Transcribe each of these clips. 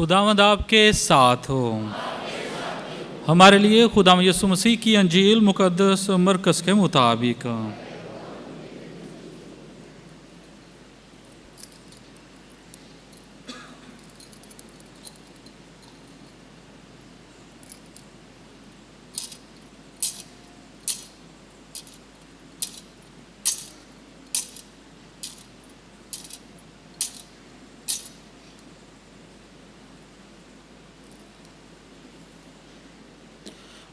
खुदावंद आपके साथ हो। हमारे लिए खुदावंद यीशु मसीह की अंजील मुकद्दस मरकज़ के मुताबिक।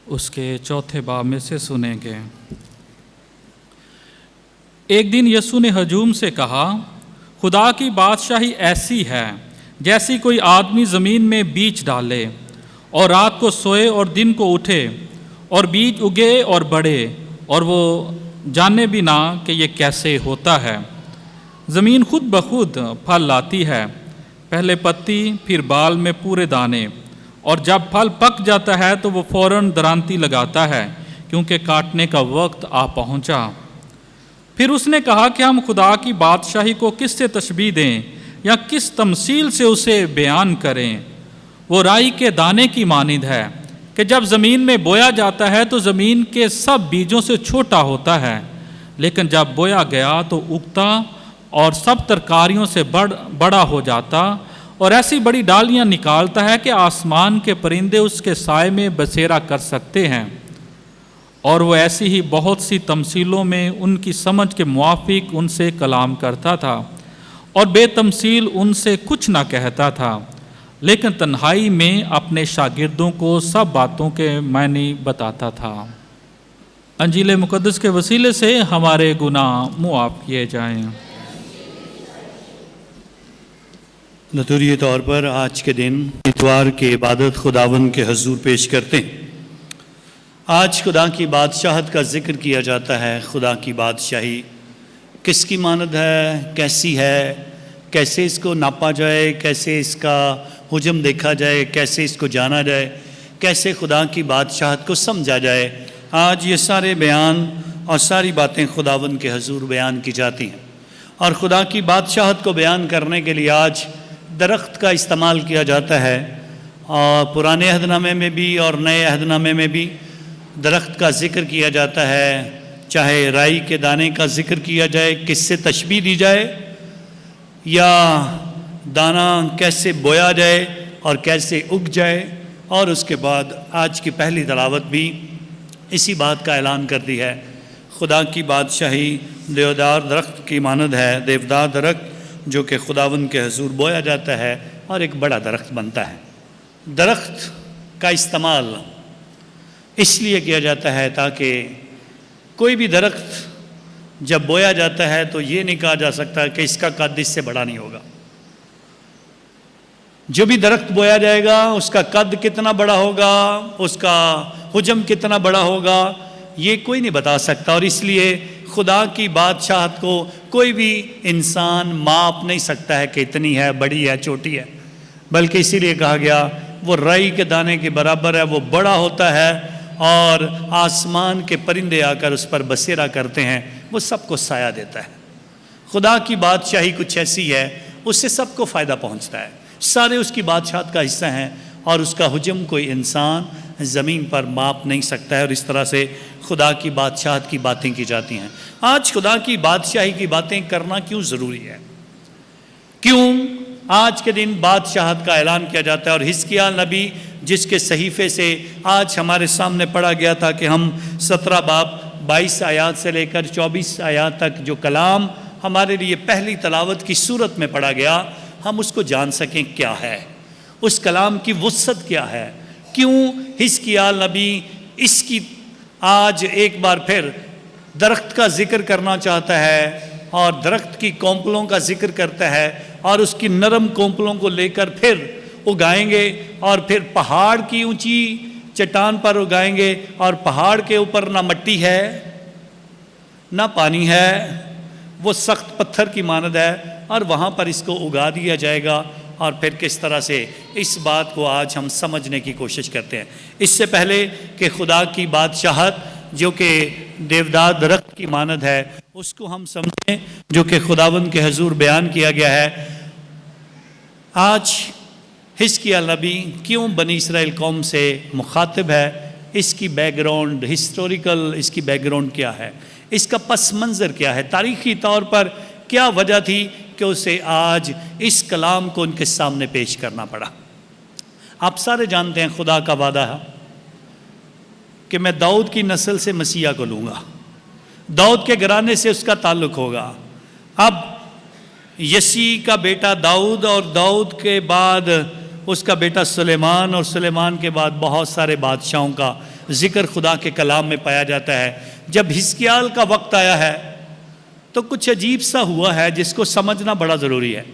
उसके चौथे बाब में से सुनेंगे। एक दिन यीशु ने हजूम से कहा, खुदा की बादशाही ऐसी है जैसी कोई आदमी ज़मीन में बीज डाले और रात को सोए और दिन को उठे और बीज उगे और बढ़े और वो जाने भी ना कि ये कैसे होता है। ज़मीन खुद ब खुद फल लाती है, पहले पत्ती फिर बाल में पूरे दाने, और जब फल पक जाता है तो वो फौरन दरांती लगाता है क्योंकि काटने का वक्त आ पहुंचा। फिर उसने कहा कि हम खुदा की बादशाही को किससे तशबीह दें या किस तमसील से उसे बयान करें। वो राई के दाने की मानिंद है कि जब ज़मीन में बोया जाता है तो ज़मीन के सब बीजों से छोटा होता है, लेकिन जब बोया गया तो उगता और सब तरकारियों से बड़ा हो जाता और ऐसी बड़ी डालियां निकालता है कि आसमान के परिंदे उसके साए में बसेरा कर सकते हैं। और वो ऐसी ही बहुत सी तमसीलों में उनकी समझ के मुआफिक उनसे कलाम करता था और बेतमसील उनसे कुछ ना कहता था, लेकिन तन्हाई में अपने शागिर्दों को सब बातों के मायने बताता था। अंजील मुकद्दस के वसीले से हमारे गुनाह मुआफ़ किए जाएं। नतूरी तौर पर आज के दिन इतवार की इबादत खुदावन के हजूर पेश करते हैं। आज खुदा की बादशाहत का जिक्र किया जाता है। खुदा की बादशाही किसकी मानद है, कैसी है, कैसे इसको नापा जाए, कैसे इसका हुजम देखा जाए, कैसे इसको जाना जाए, कैसे खुदा की बादशाहत को समझा जाए। आज ये सारे बयान और सारी बातें खुदावन के हजूर बयान की जाती हैं। और खुदा की बादशाहत को बयान करने के लिए आज दरख्त का इस्तेमाल किया जाता है। और पुराने अहदनामे में भी और नए अहदनामे में भी दरख्त का जिक्र किया जाता है। चाहे राई के दाने का जिक्र किया जाए, किससे तशबीह दी जाए, या दाना कैसे बोया जाए और कैसे उग जाए। और उसके बाद आज की पहली तलावत भी इसी बात का ऐलान करती है। खुदा की बादशाही देवदार दरख्त की मानद है। देवदार दरख्त जो कि खुदावन के हजूर बोया जाता है और एक बड़ा दरख्त बनता है। दरख्त का इस्तेमाल इसलिए किया जाता है ताकि कोई भी दरख्त जब बोया जाता है तो ये नहीं कहा जा सकता कि इसका कद इससे बड़ा नहीं होगा। जो भी दरख्त बोया जाएगा उसका कद कितना बड़ा होगा, उसका हुजम कितना बड़ा होगा, ये कोई नहीं बता सकता। और इसलिए खुदा की बादशाहत को कोई भी इंसान माप नहीं सकता है कि इतनी है, बड़ी है, छोटी है। बल्कि इसीलिए कहा गया वो राई के दाने के बराबर है, वो बड़ा होता है और आसमान के परिंदे आकर उस पर बसेरा करते हैं, वो सबको साया देता है। खुदा की बादशाही कुछ ऐसी है, उससे सबको फ़ायदा पहुंचता है, सारे उसकी बादशाहत का हिस्सा हैं और उसका हुजम कोई इंसान ज़मीन पर माप नहीं सकता है। और इस तरह से खुदा की बादशाहत की बातें की जाती हैं। आज खुदा की बादशाही की बातें करना क्यों ज़रूरी है, क्यों आज के दिन बादशाहत का ऐलान किया जाता है। और हिजकिय्याह नबी जिसके सहीफ़े से आज हमारे सामने पढ़ा गया था कि हम 17 बाब 22 आयात से लेकर 24 आयात तक जो कलाम हमारे लिए पहली तलावत की सूरत में पढ़ा गया, हम उसको जान सकें क्या है, उस कलाम की वुसअत क्या है, क्यों हिजकिय्याह नबी इसकी आज एक बार फिर दरख्त का जिक्र करना चाहता है और दरख्त की कोंपलों का जिक्र करता है और उसकी नरम कोंपलों को लेकर फिर उगाएंगे और फिर पहाड़ की ऊंची चट्टान पर उगाएंगे। और पहाड़ के ऊपर ना मिट्टी है ना पानी है, वो सख्त पत्थर की मानद है और वहाँ पर इसको उगा दिया जाएगा। और फिर किस तरह से इस बात को आज हम समझने की कोशिश करते हैं। इससे पहले कि खुदा की बादशाहत जो कि देवदार दरख्त की मानद है उसको हम समझें, जो कि खुदावंद के हजूर बयान किया गया है। आज हिजकिय्याह नबी क्यों बनी इसराइल कौम से मुखातिब है, इसकी बैकग्राउंड हिस्टोरिकल, इसकी बैकग्राउंड क्या है, इसका पस मंज़र क्या है, तारीख़ी तौर पर क्या वजह थी कि उसे आज इस कलाम को उनके सामने पेश करना पड़ा। आप सारे जानते हैं खुदा का वादा है कि मैं दाऊद की नस्ल से मसीहा को लूँगा, दाऊद के घराने से उसका ताल्लुक़ होगा। अब यसी का बेटा दाऊद और दाऊद के बाद उसका बेटा सुलेमान और सुलेमान के बाद बहुत सारे बादशाहों का ज़िक्र खुदा के कलाम में पाया जाता है। जब हिजकिय्याह का वक्त आया है तो कुछ अजीब सा हुआ है जिसको समझना बड़ा ज़रूरी है।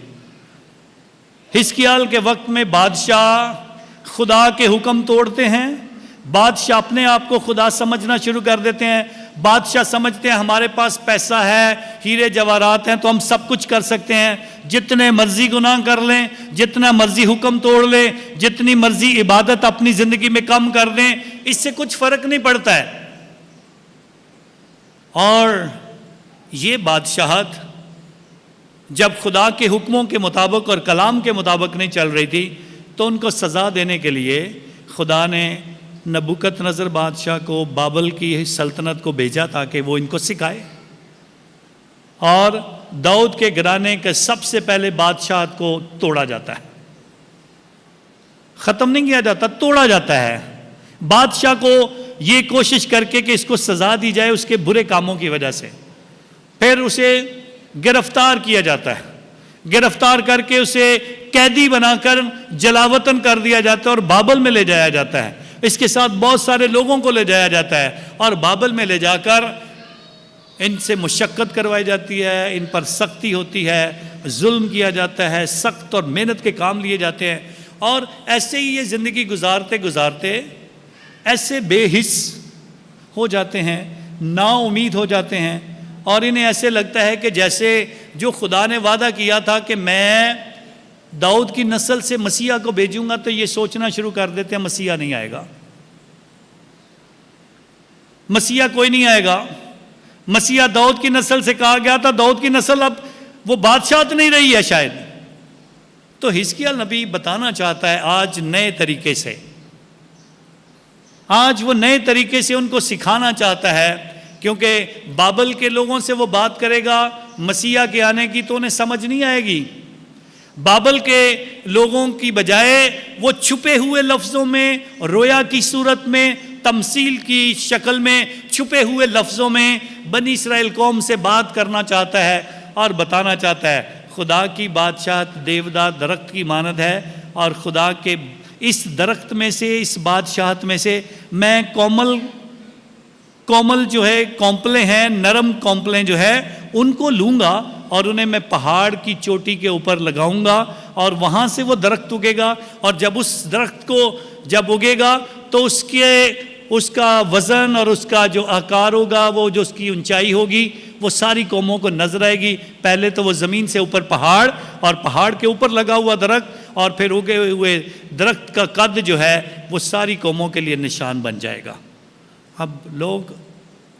हिजकिय्याह के वक्त में बादशाह खुदा के हुक्म तोड़ते हैं, बादशाह अपने आप को खुदा समझना शुरू कर देते हैं। बादशाह समझते हैं हमारे पास पैसा है, हीरे जवाहरात हैं तो हम सब कुछ कर सकते हैं, जितने मर्जी गुनाह कर लें, जितना मर्जी हुक्म तोड़ लें, जितनी मर्जी इबादत अपनी ज़िंदगी में कम कर दें, इससे कुछ फ़र्क नहीं पड़ता है। और ये बादशाहत जब खुदा के हुक्मों के मुताबिक और कलाम के मुताबिक नहीं चल रही थी तो उनको सज़ा देने के लिए खुदा ने नबूकदनेस्सर बादशाह को बाबल की सल्तनत को भेजा ताकि वो इनको सिखाए। और दाऊद के घराने के सबसे पहले बादशाह को तोड़ा जाता है, ख़त्म नहीं किया जाता, तोड़ा जाता है। बादशाह को ये कोशिश करके कि इसको सज़ा दी जाए उसके बुरे कामों की वजह से। फिर उसे गिरफ्तार किया जाता है, गिरफ्तार करके उसे कैदी बनाकर जलावतन कर दिया जाता है और बाबल में ले जाया जाता है। इसके साथ बहुत सारे लोगों को ले जाया जाता है और बाबल में ले जाकर इनसे मुशक्क़त करवाई जाती है, इन पर सख्ती होती है, जुल्म किया जाता है, सख्त और मेहनत के काम लिए जाते हैं। और ऐसे ही ये ज़िंदगी गुजारते गुजारते ऐसे बेहिस हो जाते हैं, नाउमीद हो जाते हैं और इन्हें ऐसे लगता है कि जैसे जो खुदा ने वादा किया था कि मैं दाऊद की नस्ल से मसीहा को भेजूंगा, तो ये सोचना शुरू कर देते हैं मसीहा नहीं आएगा, मसीहा कोई नहीं आएगा। मसीहा दाऊद की नस्ल से कहा गया था, दाऊद की नस्ल अब वो बादशाहत नहीं रही है शायद। तो हिजकिय्याह नबी बताना चाहता है आज नए तरीके से, आज वो नए तरीके से उनको सिखाना चाहता है, क्योंकि बाबल के लोगों से वो बात करेगा मसीहा के आने की तो उन्हें समझ नहीं आएगी। बाबल के लोगों की बजाय वो छुपे हुए लफ्ज़ों में, रोया की सूरत में, तमसील की शक्ल में, छुपे हुए लफ्ज़ों में बनी इसराइल कौम से बात करना चाहता है और बताना चाहता है खुदा की बादशाहत देवदार दरख्त की मानद है और खुदा के इस दरख्त में से, इस बादशाहत में से मैं कोमल जो है कौंपलें हैं, नरम कौंपलें जो है उनको लूँगा और उन्हें मैं पहाड़ की चोटी के ऊपर लगाऊंगा और वहाँ से वो दरख्त उगेगा। और जब उस दरख्त को जब उगेगा तो उसका वज़न और उसका जो आकार होगा, वो जो उसकी ऊंचाई होगी, वो सारी कौमों को नजर आएगी। पहले तो वो ज़मीन से ऊपर पहाड़ और पहाड़ के ऊपर लगा हुआ दरख्त और फिर उगे हुए दरख्त का कद जो है वो सारी कौमों के लिए निशान बन जाएगा। अब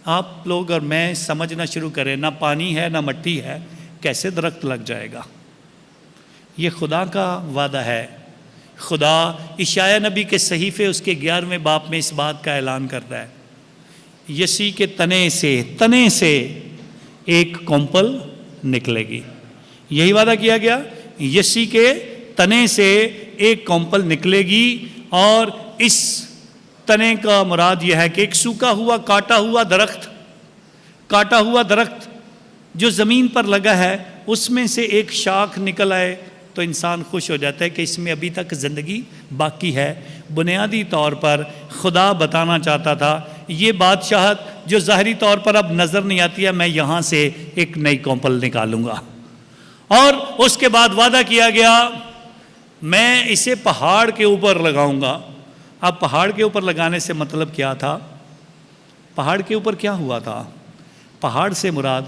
आप लोग और मैं समझना शुरू करें, ना पानी है ना मट्टी है, कैसे दरख्त लग जाएगा? ये खुदा का वादा है। खुदा इशाया नबी के सहीफ़े उसके 11वें बाब में इस बात का ऐलान करता है, यसी के तने से एक कौंपल निकलेगी। यही वादा किया गया, यसी के तने से एक कौंपल निकलेगी। और इस तने का मुराद यह है कि एक सूखा हुआ काटा हुआ दरख्त जो ज़मीन पर लगा है उसमें से एक शाख निकल आए तो इंसान खुश हो जाता है कि इसमें अभी तक ज़िंदगी बाकी है। बुनियादी तौर पर खुदा बताना चाहता था ये बादशाहत जो ज़ाहरी तौर पर अब नज़र नहीं आती है, मैं यहाँ से एक नई कौंपल निकालूंगा। और उसके बाद वादा किया गया मैं इसे पहाड़ के ऊपर लगाऊंगा। अब पहाड़ के ऊपर लगाने से मतलब क्या था? पहाड़ के ऊपर क्या हुआ था? पहाड़ से मुराद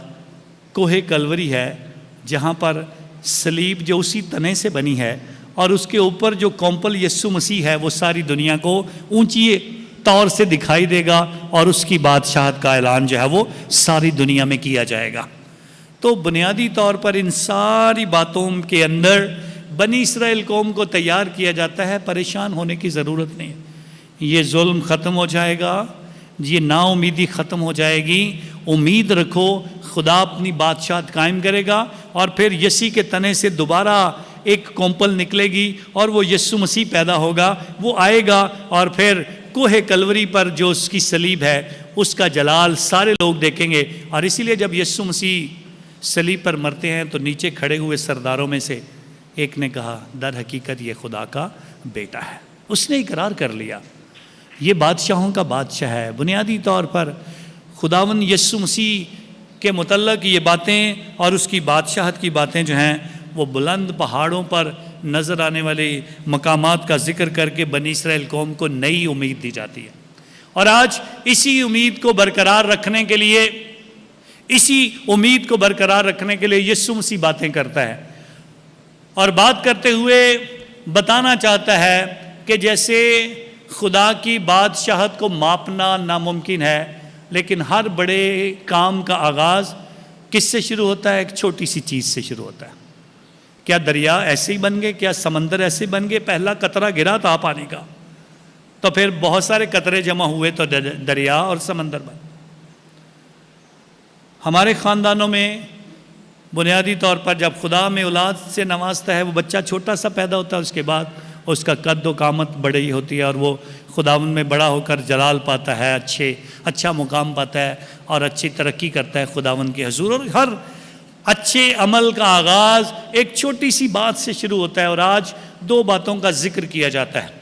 कोहे कलवरी है, जहाँ पर सलीब जो उसी तने से बनी है और उसके ऊपर जो कौंपल यीशु मसीह है वो सारी दुनिया को ऊंची तौर से दिखाई देगा और उसकी बादशाहत का ऐलान जो है वो सारी दुनिया में किया जाएगा। तो बुनियादी तौर पर इन सारी बातों के अंदर بنی اسرائیل قوم کو تیار کیا جاتا ہے، پریشان ہونے کی ضرورت نہیں ہے۔ یہ ظلم ختم ہو جائے گا، یہ نا امیدی ختم ہو جائے گی، امید رکھو خدا اپنی بادشاہت قائم کرے گا، اور پھر یسی کے تنے سے دوبارہ ایک کومپل نکلے گی اور وہ یسوع مسیح پیدا ہوگا، وہ آئے گا، اور پھر کوہ کلوری پر جو اس کی صلیب ہے اس کا جلال سارے لوگ دیکھیں گے۔ اور اسی لیے جب یسوع مسیح صلیب پر مرتے ہیں تو نیچے کھڑے ہوئے سرداروں میں سے ایک نے کہا در حقیقت یہ خدا کا بیٹا ہے۔ اس نے اقرار کر لیا، یہ بادشاہوں کا بادشاہ ہے۔ بنیادی طور پر خداوند یسوع مسیح کے متعلق یہ باتیں اور اس کی بادشاہت کی باتیں جو ہیں وہ بلند پہاڑوں پر نظر آنے والے مقامات کا ذکر کر کے بنی اسرائیل قوم کو نئی امید دی جاتی ہے۔ اور آج اسی امید کو برقرار رکھنے کے لیے، اسی امید کو برقرار رکھنے کے لیے یسوع مسیح باتیں کرتا ہے، اور بات کرتے ہوئے بتانا چاہتا ہے کہ جیسے خدا کی بادشاہت کو ماپنا ناممکن ہے، لیکن ہر بڑے کام کا آغاز کس سے شروع ہوتا ہے؟ ایک چھوٹی سی چیز سے شروع ہوتا ہے۔ کیا دریا ایسے ہی بن گئے؟ کیا سمندر ایسے بن گئے؟ پہلا قطرہ گرا تھا پانی کا، تو پھر بہت سارے قطرے جمع ہوئے تو دریا اور سمندر بن۔ ہمارے خاندانوں میں بنیادی طور پر جب خدا میں اولاد سے نوازتا ہے، وہ بچہ چھوٹا سا پیدا ہوتا ہے، اس کے بعد اس کا قد و قامت بڑی ہوتی ہے، اور وہ خداوند میں بڑا ہو کر جلال پاتا ہے، اچھا مقام پاتا ہے، اور اچھی ترقی کرتا ہے خداوند کے حضور۔ اور ہر اچھے عمل کا آغاز ایک چھوٹی سی بات سے شروع ہوتا ہے، اور آج دو باتوں کا ذکر کیا جاتا ہے۔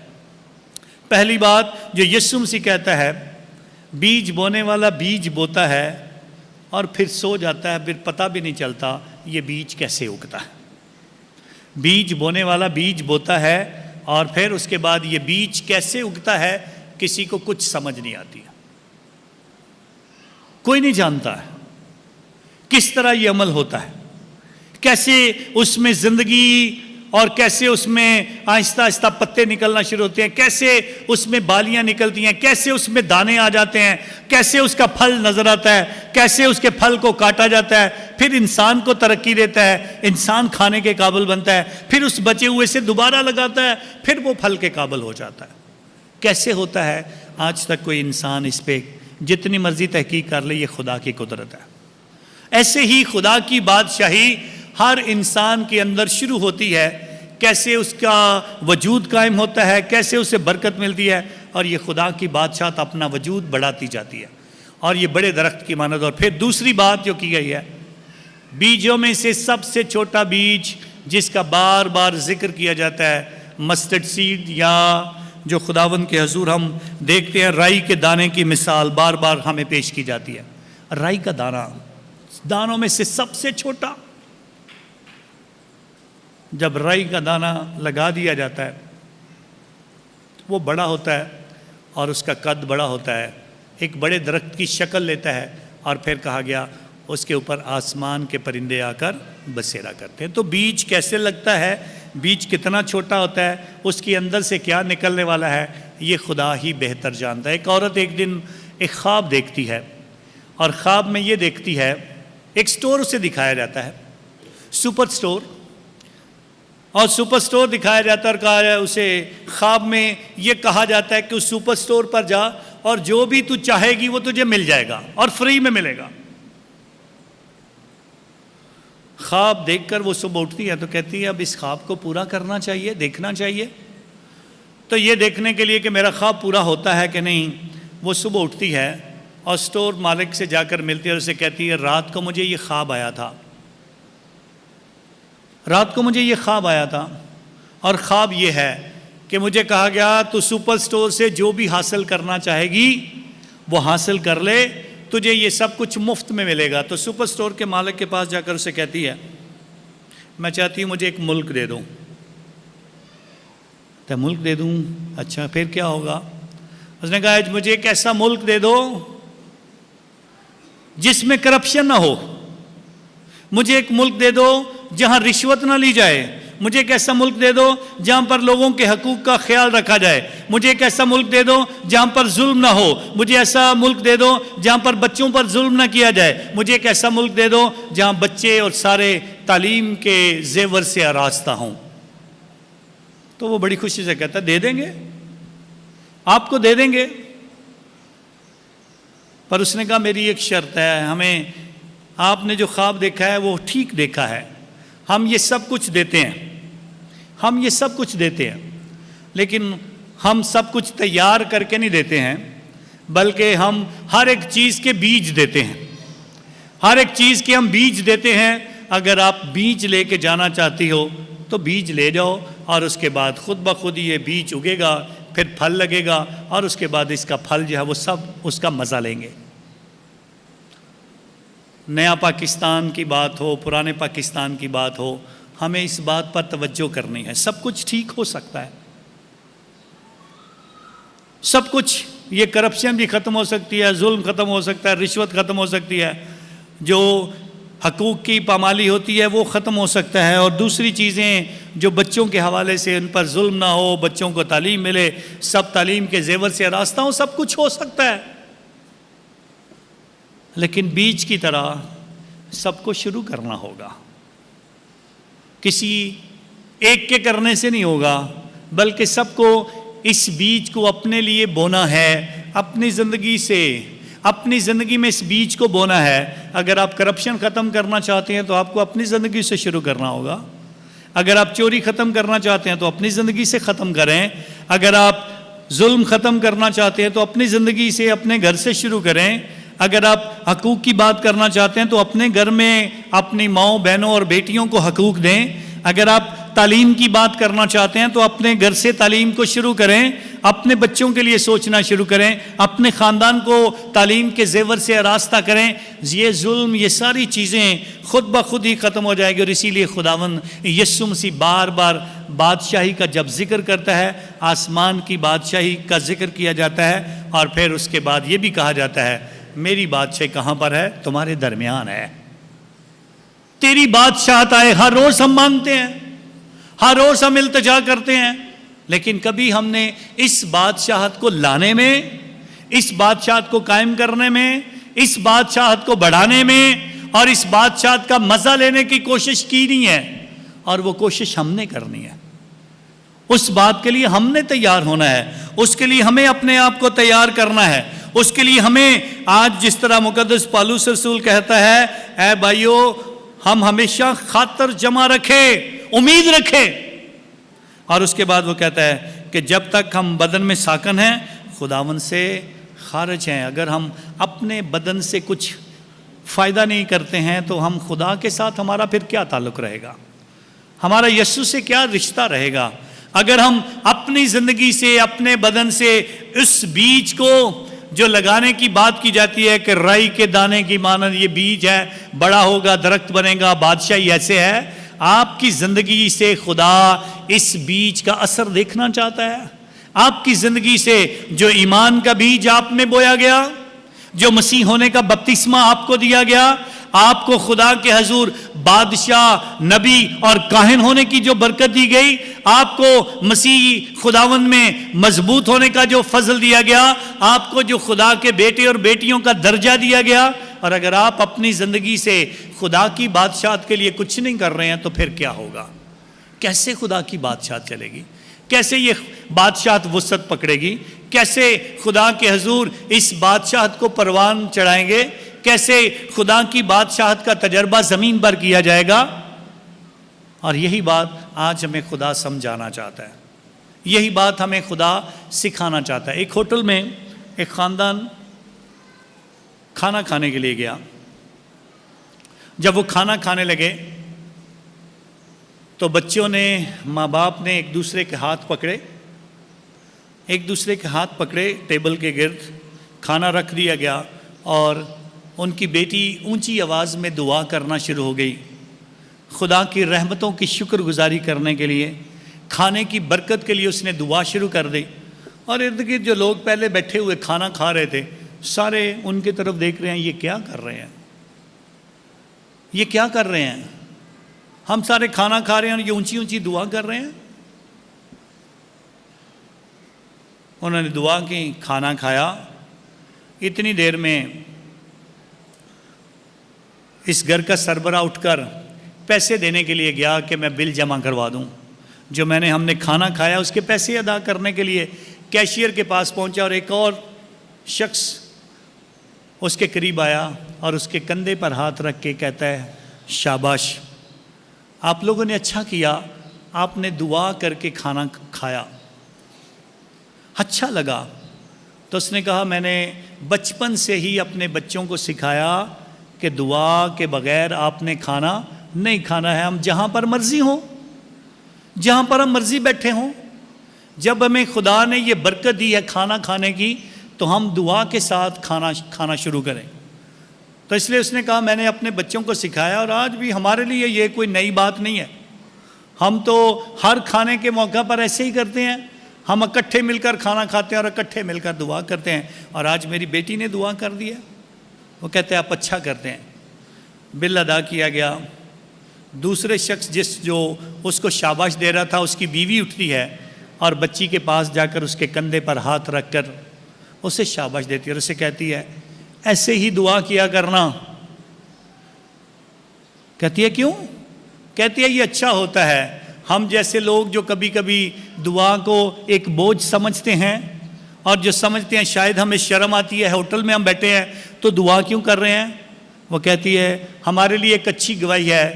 پہلی بات جو یسوع مسیح کہتا ہے، بیج بونے والا بیج بوتا ہے اور پھر سو جاتا ہے، پھر پتہ بھی نہیں چلتا یہ بیج کیسے اگتا ہے۔ بیج بونے والا بیج بوتا ہے اور پھر اس کے بعد یہ بیج کیسے اگتا ہے کسی کو کچھ سمجھ نہیں آتی ہے، کوئی نہیں جانتا ہے کس طرح یہ عمل ہوتا ہے، کیسے اس میں زندگی اور کیسے اس میں آہستہ آہستہ پتے نکلنا شروع ہوتے ہیں، کیسے اس میں بالیاں نکلتی ہیں، کیسے اس میں دانے آ جاتے ہیں، کیسے اس کا پھل نظر آتا ہے، کیسے اس کے پھل کو کاٹا جاتا ہے، پھر انسان کو ترقی دیتا ہے، انسان کھانے کے قابل بنتا ہے، پھر اس بچے ہوئے سے دوبارہ لگاتا ہے، پھر وہ پھل کے قابل ہو جاتا ہے۔ کیسے ہوتا ہے آج تک کوئی انسان اس پہ جتنی مرضی تحقیق کر لے، یہ خدا کی قدرت ہے۔ ایسے ہی خدا کی بادشاہی ہر انسان کے اندر شروع ہوتی ہے، کیسے اس کا وجود قائم ہوتا ہے، کیسے اسے برکت ملتی ہے، اور یہ خدا کی بادشاہت اپنا وجود بڑھاتی جاتی ہے، اور یہ بڑے درخت کی مانند۔ اور پھر دوسری بات جو کی گئی ہے، بیجوں میں سے سب سے چھوٹا بیج جس کا بار بار ذکر کیا جاتا ہے، مسٹرڈ سیڈ، یا جو خداوند کے حضور ہم دیکھتے ہیں رائی کے دانے کی مثال بار بار ہمیں پیش کی جاتی ہے۔ رائی کا دانہ دانوں میں سے سب سے چھوٹا، جب رائی کا دانہ لگا دیا جاتا ہے وہ بڑا ہوتا ہے اور اس کا قد بڑا ہوتا ہے، ایک بڑے درخت کی شکل لیتا ہے، اور پھر کہا گیا اس کے اوپر آسمان کے پرندے آ کر بسیرا کرتے ہیں۔ تو بیج کیسے لگتا ہے، بیج کتنا چھوٹا ہوتا ہے، اس کے اندر سے کیا نکلنے والا ہے، یہ خدا ہی بہتر جانتا ہے۔ ایک عورت ایک دن ایک خواب دیکھتی ہے، اور خواب میں یہ دیکھتی ہے، ایک سٹور اسے دکھایا جاتا ہے، سپر سٹور، اور سپر سٹور دکھایا جاتا ہے، اور کہا اسے خواب میں یہ کہا جاتا ہے کہ اس سپر سٹور پر جا اور جو بھی تو چاہے گی وہ تجھے مل جائے گا اور فری میں ملے گا۔ خواب دیکھ کر وہ صبح اٹھتی ہے تو کہتی ہے اب اس خواب کو پورا کرنا چاہیے، دیکھنا چاہیے۔ تو یہ دیکھنے کے لیے کہ میرا خواب پورا ہوتا ہے کہ نہیں، وہ صبح اٹھتی ہے اور سٹور مالک سے جا کر ملتی ہے اور اسے کہتی ہے رات کو مجھے یہ خواب آیا تھا، رات کو مجھے یہ خواب آیا تھا، اور خواب یہ ہے کہ مجھے کہا گیا تو سپر سٹور سے جو بھی حاصل کرنا چاہے گی وہ حاصل کر لے، تجھے یہ سب کچھ مفت میں ملے گا۔ تو سپر سٹور کے مالک کے پاس جا کر اسے کہتی ہے میں چاہتی ہوں مجھے ایک ملک دے دو۔ تو ملک دے دوں؟ اچھا پھر کیا ہوگا؟ اس نے کہا مجھے ایک ایسا ملک دے دو جس میں کرپشن نہ ہو، مجھے ایک ملک دے دو جہاں رشوت نہ لی جائے، مجھے ایک ایسا ملک دے دو جہاں پر لوگوں کے حقوق کا خیال رکھا جائے، مجھے ایک ایسا ملک دے دو جہاں پر ظلم نہ ہو، مجھے ایسا ملک دے دو جہاں پر بچوں پر ظلم نہ کیا جائے، مجھے ایک ایسا ملک دے دو جہاں بچے اور سارے تعلیم کے زیور سے آراستہ ہوں۔ تو وہ بڑی خوشی سے کہتا ہے دے دیں گے، آپ کو دے دیں گے، پر اس نے کہا میری ایک شرط ہے، ہمیں آپ نے جو خواب دیکھا ہے وہ ٹھیک دیکھا ہے، ہم یہ سب کچھ دیتے ہیں، ہم یہ سب کچھ دیتے ہیں، لیکن ہم سب کچھ تیار کر کے نہیں دیتے ہیں، بلکہ ہم ہر ایک چیز کے بیج دیتے ہیں، ہر ایک چیز کے ہم بیج دیتے ہیں۔ اگر آپ بیج لے کے جانا چاہتی ہو تو بیج لے جاؤ، اور اس کے بعد خود بخود یہ بیج اگے گا، پھر پھل لگے گا، اور اس کے بعد اس کا پھل جو ہے وہ سب اس کا مزہ لیں گے۔ نیا پاکستان کی بات ہو، پرانے پاکستان کی بات ہو، ہمیں اس بات پر توجہ کرنی ہے۔ سب کچھ ٹھیک ہو سکتا ہے، سب کچھ، یہ کرپشن بھی ختم ہو سکتی ہے، ظلم ختم ہو سکتا ہے، رشوت ختم ہو سکتی ہے، جو حقوق کی پامالی ہوتی ہے وہ ختم ہو سکتا ہے، اور دوسری چیزیں جو بچوں کے حوالے سے ان پر ظلم نہ ہو، بچوں کو تعلیم ملے، سب تعلیم کے زیور سے آراستہ ہو، سب کچھ ہو سکتا ہے، لیکن بیج کی طرح سب کو شروع کرنا ہوگا۔ کسی ایک کے کرنے سے نہیں ہوگا، بلکہ سب کو اس بیج کو اپنے لیے بونا ہے، اپنی زندگی سے، اپنی زندگی میں اس بیج کو بونا ہے۔ اگر آپ کرپشن ختم کرنا چاہتے ہیں تو آپ کو اپنی زندگی سے شروع کرنا ہوگا۔ اگر آپ چوری ختم کرنا چاہتے ہیں تو اپنی زندگی سے ختم کریں۔ اگر آپ ظلم ختم کرنا چاہتے ہیں تو اپنی زندگی سے، اپنے گھر سے شروع کریں۔ اگر آپ حقوق کی بات کرنا چاہتے ہیں تو اپنے گھر میں اپنی ماؤں، بہنوں اور بیٹیوں کو حقوق دیں۔ اگر آپ تعلیم کی بات کرنا چاہتے ہیں تو اپنے گھر سے تعلیم کو شروع کریں، اپنے بچوں کے لیے سوچنا شروع کریں، اپنے خاندان کو تعلیم کے زیور سے آراستہ کریں۔ یہ ظلم، یہ ساری چیزیں خود بخود ہی ختم ہو جائے گی، اور اسی لیے خداوند یسوع مسیح بار بار بادشاہی کا جب ذکر کرتا ہے، آسمان کی بادشاہی کا ذکر کیا جاتا ہے، اور پھر اس کے بعد یہ بھی کہا جاتا ہے میری بادشاہی کہاں پر ہے؟ تمہارے درمیان ہے۔ تیری بادشاہت آئے۔ ہر روز ہم مانگتے ہیں، ہر روز ہم التجا کرتے ہیں، لیکن کبھی ہم نے اس بادشاہت کو لانے میں، اس بادشاہت کو قائم کرنے میں، اس بادشاہت کو بڑھانے میں اور اس بادشاہت کا مزہ لینے کی کوشش کی نہیں ہے، اور وہ کوشش ہم نے کرنی ہے۔ اس بات کے لیے ہم نے تیار ہونا ہے، اس کے لیے ہمیں اپنے آپ کو تیار کرنا ہے، اس کے لیے ہمیں آج جس طرح مقدس پالوس رسول کہتا ہے، اے بھائیو ہم ہمیشہ خاطر جمع رکھیں، امید رکھیں، اور اس کے بعد وہ کہتا ہے کہ جب تک ہم بدن میں ساکن ہیں خداوند سے خارج ہیں۔ اگر ہم اپنے بدن سے کچھ فائدہ نہیں کرتے ہیں تو ہم خدا کے ساتھ ہمارا پھر کیا تعلق رہے گا؟ ہمارا یسوع سے کیا رشتہ رہے گا؟ اگر ہم اپنی زندگی سے، اپنے بدن سے اس بیج کو جو لگانے کی بات کی جاتی ہے کہ رائی کے دانے کی مانند یہ بیج ہے، بڑا ہوگا، درخت بنے گا، بادشاہی ایسے ہے، آپ کی زندگی سے خدا اس بیج کا اثر دیکھنا چاہتا ہے۔ آپ کی زندگی سے جو ایمان کا بیج آپ میں بویا گیا، جو مسیح ہونے کا بپتسمہ آپ کو دیا گیا، آپ کو خدا کے حضور بادشاہ، نبی اور کاہن ہونے کی جو برکت دی گئی، آپ کو مسیح خداوند میں مضبوط ہونے کا جو فضل دیا گیا، آپ کو جو خدا کے بیٹے اور بیٹیوں کا درجہ دیا گیا، اور اگر آپ اپنی زندگی سے خدا کی بادشاہت کے لیے کچھ نہیں کر رہے ہیں تو پھر کیا ہوگا؟ کیسے خدا کی بادشاہت چلے گی؟ کیسے یہ بادشاہت وسعت پکڑے گی؟ کیسے خدا کے حضور اس بادشاہت کو پروان چڑھائیں گے؟ کیسے خدا کی بادشاہت کا تجربہ زمین پر کیا جائے گا؟ اور یہی بات آج ہمیں خدا سمجھانا چاہتا ہے، یہی بات ہمیں خدا سکھانا چاہتا ہے۔ ایک ہوٹل میں ایک خاندان کھانا کھانے کے لیے گیا۔ جب وہ کھانا کھانے لگے تو بچوں نے، ماں باپ نے ایک دوسرے کے ہاتھ پکڑے، ایک دوسرے کے ہاتھ پکڑے، ٹیبل کے گرد کھانا رکھ دیا گیا، اور ان کی بیٹی اونچی آواز میں دعا کرنا شروع ہو گئی، خدا کی رحمتوں کی شکر گزاری کرنے کے لیے، کھانے کی برکت کے لیے اس نے دعا شروع کر دی۔ اور ارد گرد جو لوگ پہلے بیٹھے ہوئے کھانا کھا رہے تھے، سارے ان کی طرف دیکھ رہے ہیں، یہ کیا کر رہے ہیں، یہ کیا کر رہے ہیں؟ ہم سارے کھانا کھا رہے ہیں اور یہ اونچی اونچی دعا کر رہے ہیں۔ انہوں نے دعا کی، کھانا کھایا۔ اتنی دیر میں اس گھر کا سربراہ اٹھ کر پیسے دینے کے لیے گیا کہ میں بل جمع کروا دوں۔ جو हमने खाना खाया उसके पैसे अदा करने के लिए कैशियर के पास पहुंचा और एक और शख्स उसके करीब आया और उसके कंधे पर हाथ रख के कहता है, शाबाश, आप लोगों ने अच्छा किया, आपने दुआ करके खाना खाया, अच्छा लगा। तो उसने कहा, मैंने बचपन से ही अपने बच्चों को सिखाया कि दुआ के बगैर आपने खाना नहीं खाना है। हम जहाँ पर मर्जी हों, जहाँ पर हम मर्जी बैठे हों, जब हमें खुदा ने ये बरकत दी है खाना खाने की, तो हम दुआ के साथ खाना शुरू करें। तो इसलिए उसने कहा, मैंने अपने बच्चों को सिखाया और आज भी हमारे लिए ये कोई नई बात नहीं है। हम तो हर खाने के मौका पर ऐसे ही करते हैं, हम इकट्ठे मिलकर खाना खाते हैं और इकट्ठे मिलकर दुआ करते हैं। और आज मेरी बेटी ने दुआ कर दिया, वो कहते हैं आप अच्छा करते हैं। बिल अदा किया गया। दूसरे शख्स जो उसको शाबाश दे रहा था, उसकी बीवी उठती है और बच्ची के पास जाकर उसके कंधे पर हाथ रख कर उसे शाबाश देती है और उसे कहती है, ऐसे ही दुआ किया करना। कहती है क्यों? कहती है ये अच्छा होता है। हम जैसे लोग जो कभी कभी दुआ को एक बोझ समझते हैं और जो समझते हैं शायद हमें शर्म आती है, होटल में हम बैठे हैं तो दुआ क्यों कर रहे हैं। वो कहती है हमारे लिए एक अच्छी गवाही है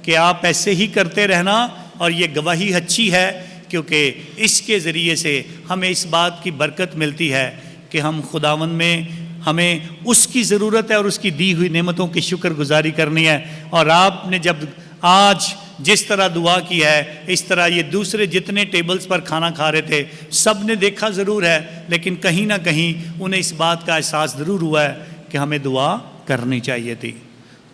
कि आप ऐसे ही करते रहना, और ये गवाही अच्छी है क्योंकि इसके ज़रिए से हमें इस बात की बरकत मिलती है कि हम खुदावंद में हमें उसकी ज़रूरत है और उसकी दी हुई नेमतों की शुक्रगुजारी करनी है। और आपने जब आज जिस तरह दुआ की है, इस तरह ये दूसरे जितने टेबल्स पर खाना खा रहे थे, सब ने देखा ज़रूर है, लेकिन कहीं ना कहीं उन्हें इस बात का एहसास ज़रूर हुआ है कि हमें दुआ करनी चाहिए थी।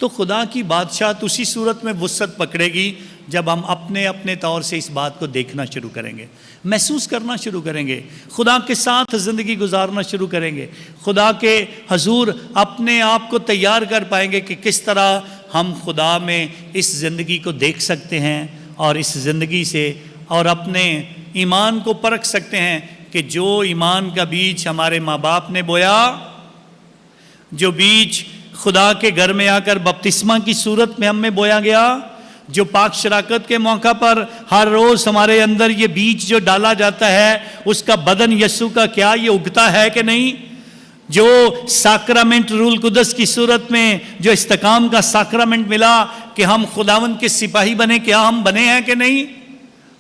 तो खुदा की बादशाहत उसी सूरत में वुसअत पकड़ेगी जब हम अपने अपने तौर से इस बात को देखना शुरू करेंगे, महसूस करना शुरू करेंगे, खुदा के साथ ज़िंदगी गुजारना शुरू करेंगे, खुदा के हजूर अपने आप को तैयार कर पाएंगे कि किस तरह हम खुदा में इस ज़िंदगी को देख सकते हैं और इस ज़िंदगी से और अपने ईमान को परख सकते हैं कि जो ईमान का बीज हमारे माँ बाप ने बोया, जो बीज खुदा के घर में आकर बपतिस्मा की सूरत में हम में बोया गया, जो पाक शराकत के मौका पर हर रोज़ हमारे अंदर ये बीज जो डाला जाता है, उसका बदन यस्सु का क्या ये उगता है कि नहीं, जो साक्रामेंट रूल कुदस की सूरत में जो इस्तिकाम का साक्रामेंट मिला कि हम खुदावंद के सिपाही बने, क्या हम बने हैं कि नहीं।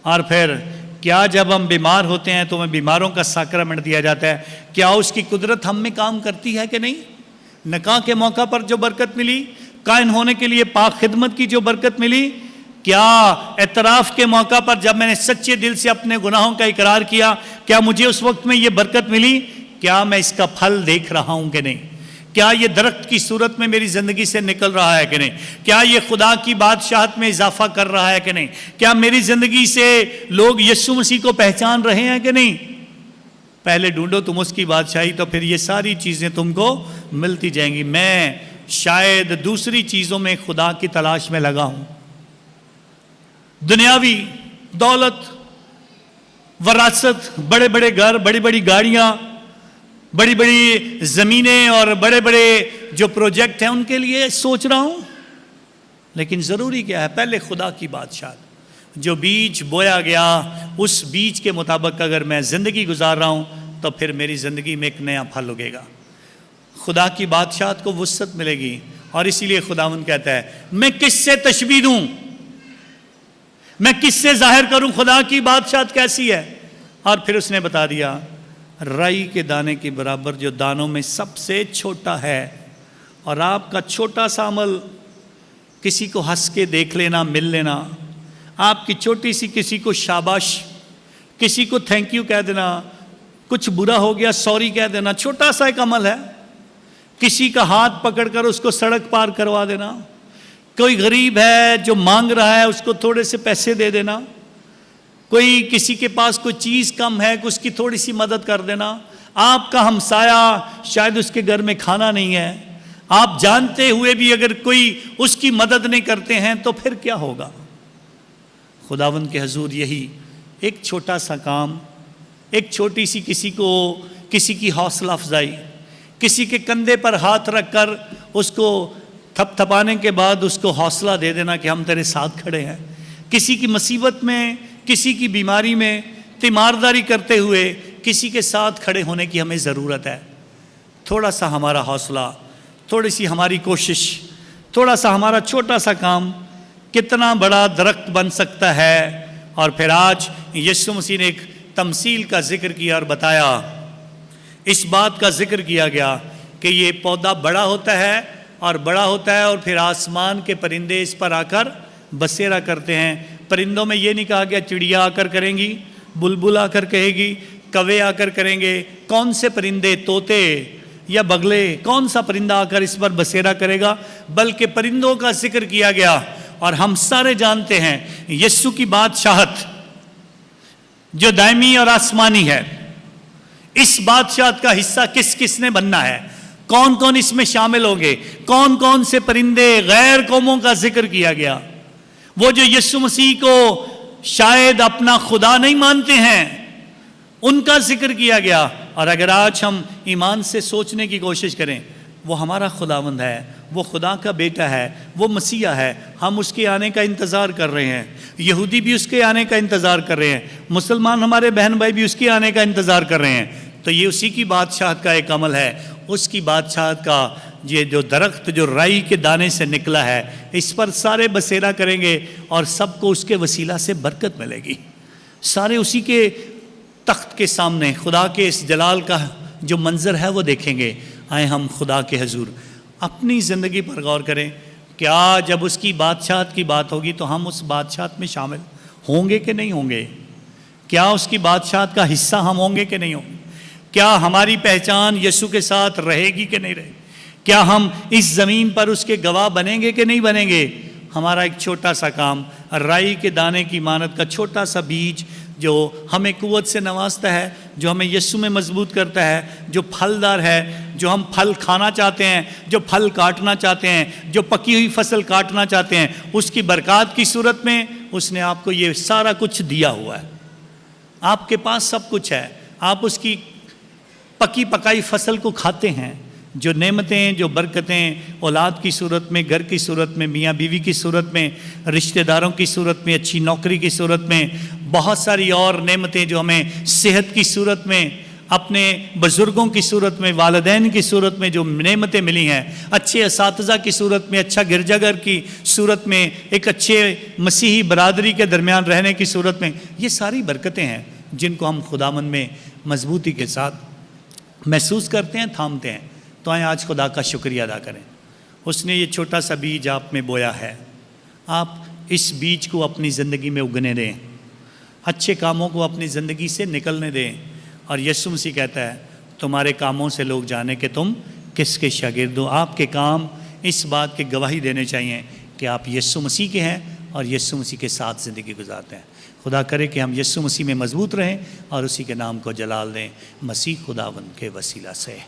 और फिर क्या जब हम बीमार होते हैं तो हमें बीमारों का साक्रामेंट दिया जाता है, क्या उसकी कुदरत हम में काम करती है कि नहीं। निकाह के मौका पर जो बरकत मिली, कायन होने के लिए पाक खिदमत की जो बरकत मिली, क्या एतराफ़ के मौका पर जब मैंने सच्चे दिल से अपने गुनाहों का इकरार किया, क्या मुझे उस वक्त में ये बरकत मिली। क्या मैं इसका फल देख रहा हूं कि नहीं, क्या ये दरख्त की सूरत में मेरी ज़िंदगी से निकल रहा है कि नहीं, क्या ये खुदा की बादशाहत में इजाफा कर रहा है कि नहीं, क्या मेरी ज़िंदगी से लोग यीशु मसीह को पहचान रहे हैं कि नहीं। पहले ढूंढो तुम उसकी बादशाही, तो फिर ये सारी चीज़ें तुमको मिलती जाएंगी। मैं शायद दूसरी चीज़ों में खुदा की तलाश में लगा हूं, दुनियावी दौलत, वरासत, बड़े बड़े घर, बड़ी बड़ी गाड़ियां, बड़ी बड़ी ज़मीनें और बड़े बड़े जो प्रोजेक्ट हैं उनके लिए सोच रहा हूं। लेकिन ज़रूरी क्या है, पहले खुदा की बादशाहत। जो बीज बोया गया उस बीज के मुताबिक अगर मैं ज़िंदगी गुजार रहा हूं तो फिर मेरी ज़िंदगी में एक नया फल उगेगा, खुदा की बादशाहत को वुसअत मिलेगी। और इसीलिए खुदावंद कहता है मैं किससे तशबीह दूं, मैं किससे जाहिर करूं खुदा की बादशाहत कैसी है। और फिर उसने बता दिया राई के दाने के बराबर जो दानों में सबसे छोटा है। और आपका छोटा सा अमल, किसी को हंस के देख लेना, मिल लेना, आपकी छोटी सी किसी को शाबाश, किसी को थैंक यू कह देना, कुछ बुरा हो गया सॉरी कह देना, छोटा सा एक अमल है। किसी का हाथ पकड़कर उसको सड़क पार करवा देना, कोई गरीब है जो मांग रहा है उसको थोड़े से पैसे दे देना, कोई किसी के पास कोई चीज़ कम है उसकी थोड़ी सी मदद कर देना। आपका हमसाया शायद उसके घर में खाना नहीं है, आप जानते हुए भी अगर कोई उसकी मदद नहीं करते हैं तो फिर क्या होगा। खुदावंद के हजूर यही एक छोटा सा काम, एक छोटी सी किसी की हौसला अफजाई, किसी के कंधे पर हाथ रखकर उसको थपथपाने के बाद उसको हौसला दे देना कि हम तेरे साथ खड़े हैं। किसी की मुसीबत में किसी की बीमारी में तीमारदारी करते हुए किसी के साथ खड़े होने की हमें ज़रूरत है। थोड़ा सा हमारा हौसला, थोड़ी सी हमारी कोशिश, थोड़ा सा हमारा छोटा सा काम कितना बड़ा दरख्त बन सकता है। और फिर आज यीशु मसीह ने एक तमसील का जिक्र किया और बताया, इस बात का जिक्र किया गया कि ये पौधा बड़ा होता है और बड़ा होता है और फिर आसमान के परिंदे इस पर आकर बसेरा करते हैं। परिंदों में ये नहीं कहा गया चिड़िया आकर करेंगी, बुलबुल आकर कहेगी, कौवे आकर करेंगे। कौन से परिंदे, तोते या बगले, कौन सा परिंदा आकर इस पर बसेरा करेगा? बल्कि परिंदों का जिक्र किया गया। और हम सारे जानते हैं यीशु की बादशाहत जो दायमी और आसमानी है, इस बादशाहत का हिस्सा किस किस ने बनना है, कौन कौन इसमें शामिल होंगे, कौन कौन से परिंदे, गैर कौमों का जिक्र किया गया। वो जो यीशु मसीह को शायद अपना खुदा नहीं मानते हैं, उनका जिक्र किया गया। और अगर आज हम ईमान से सोचने की कोशिश करें, वो हमारा खुदावंद है, वो खुदा का बेटा है, वो मसीहा है, हम उसके आने का इंतज़ार कर रहे हैं। यहूदी भी उसके आने का इंतज़ार कर रहे हैं, मुसलमान हमारे बहन भाई भी उसके आने का इंतज़ार कर रहे हैं। तो ये उसी की बादशाहत का एक अमल है। उसकी बादशाहत का ये जो दरख्त जो राई के दाने से निकला है, इस पर सारे बसेरा करेंगे और सबको उसके वसीला से बरकत मिलेगी। सारे उसी के तख्त के सामने खुदा के इस जलाल का जो मंजर है वो देखेंगे। आए हम खुदा के हजूर अपनी ज़िंदगी पर गौर करें। क्या जब उसकी बादशाहत की बात होगी तो हम उस बादशाहत में शामिल होंगे कि नहीं होंगे? क्या उसकी बादशाहत का हिस्सा हम होंगे कि नहीं होंगे? क्या हमारी पहचान यीशु के साथ रहेगी कि नहीं रहेगी? क्या हम इस ज़मीन पर उसके गवाह बनेंगे कि नहीं बनेंगे? हमारा एक छोटा सा काम, राई के दाने की मानत का छोटा सा बीज जो हमें कुव्वत से नवाजता है, जो हमें यीशु में मजबूत करता है, जो फलदार है, जो हम फल खाना चाहते हैं, जो फल काटना चाहते हैं, जो पकी हुई फसल काटना चाहते हैं, उसकी बरकत की सूरत में उसने आपको ये सारा कुछ दिया हुआ है। आपके पास सब कुछ है, आप उसकी पकी पकाई फसल को खाते हैं। जो नेमतें, जो बरकतें औलाद की सूरत में, घर की सूरत में, मियाँ बीवी की सूरत में, रिश्तेदारों की सूरत में, अच्छी नौकरी की सूरत में, बहुत सारी और नेमतें जो हमें सेहत की सूरत में, अपने बुज़ुर्गों की सूरत में, वालिदैन की सूरत में जो नेमतें मिली हैं, अच्छे असातिज़ा की सूरत में, अच्छा गिरजाघर की सूरत में, एक अच्छे मसीही बरादरी के दरमियान रहने की सूरत में, ये सारी बरकतें हैं जिनको हम खुदावंद में मजबूती के साथ महसूस करते हैं, थामते हैं। तो आए आज खुदा का शुक्रिया अदा करें। उसने ये छोटा सा बीज आप में बोया है, आप इस बीज को अपनी ज़िंदगी में उगने दें, अच्छे कामों को अपनी ज़िंदगी से निकलने दें। और यीशु मसीह कहता है, तुम्हारे कामों से लोग जाने कि तुम किसके शागिर्द हो। आपके काम इस बात की गवाही देने चाहिए कि आप यीशु मसीह के हैं और यीशु मसीह के साथ ज़िंदगी गुजारते हैं। खुदा करे कि हम यीशु मसीह में मजबूत रहें और उसी के नाम को जलाल दें, मसीह खुदावंद के वसीला से।